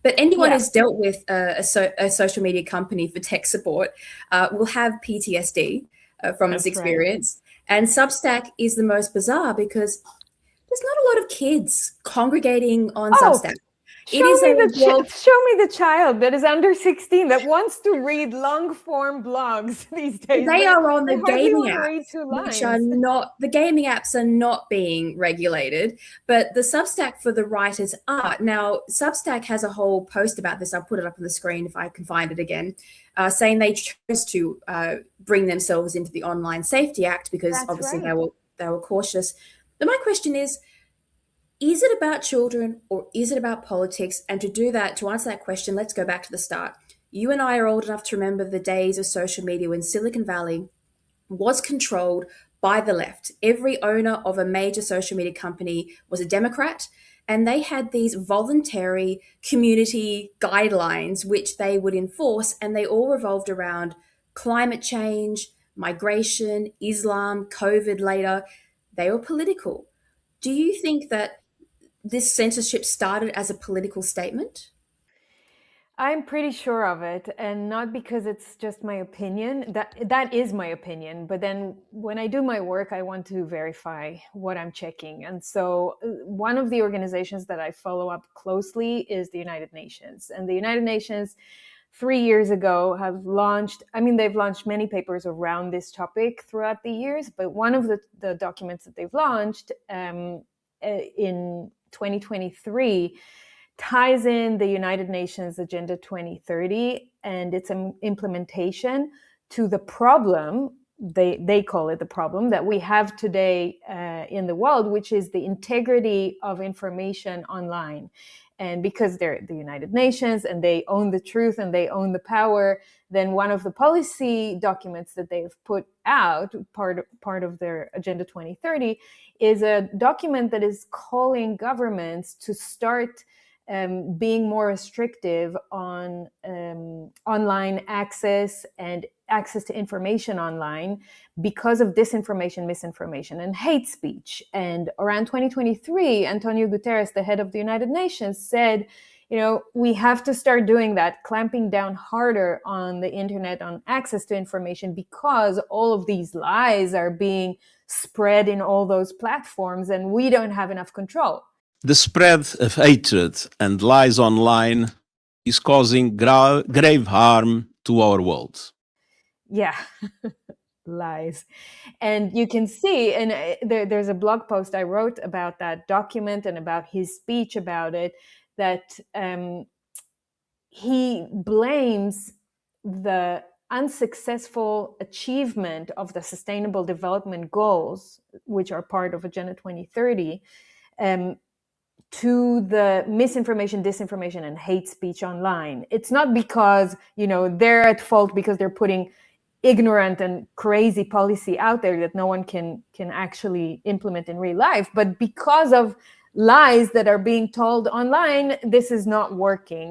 But anyone who's dealt with a social media company for tech support will have PTSD from this experience. Right. And Substack is the most bizarre because there's not a lot of kids congregating on Substack. Show me the child that is under 16 that wants to read long form blogs these days. They are on the gaming apps, which are not, the gaming apps are not being regulated, but the Substack for the writers are. Now, Substack has a whole post about this. I'll put it up on the screen if I can find it again, saying they chose to bring themselves into the Online Safety Act because obviously they were cautious. But my question is it about children or is it about politics? And to do that, to answer that question, let's go back to the start. You and I are old enough to remember the days of social media when Silicon Valley was controlled by the left. Every owner of a major social media company was a Democrat, and they had these voluntary community guidelines which they would enforce, and they all revolved around climate change, migration, Islam, COVID later. They were political. Do you think that this censorship started as a political statement? I'm pretty sure of it, and not because it's just my opinion. That is my opinion, but then when I do my work, I want to verify what I'm checking. And so one of the organizations that I follow up closely is the United Nations. And the United Nations 3 years ago have launched, they've launched many papers around this topic throughout the years, but one of the documents that they've launched in 2023 ties in the United Nations Agenda 2030 and its implementation to the problem, they call it the problem, that we have today in the world, which is the integrity of information online. And because they're the United Nations and they own the truth and they own the power, then one of the policy documents that they've put out, part of their Agenda 2030, is a document that is calling governments to start being more restrictive on online access and access to information online because of disinformation, misinformation, and hate speech. And around 2023, Antonio Guterres, the head of the United Nations, said, we have to start doing that, clamping down harder on the internet, on access to information, because all of these lies are being spread in all those platforms and we don't have enough control. The spread of hatred and lies online is causing grave harm to our world. Yeah, lies. And you can see, and there's a blog post I wrote about that document and about his speech about it, that he blames the unsuccessful achievement of the Sustainable Development Goals, which are part of Agenda 2030, to the misinformation, disinformation, and hate speech online. It's not because, they're at fault because they're putting ignorant and crazy policy out there that no one can actually implement in real life, but because of lies that are being told online, this is not working.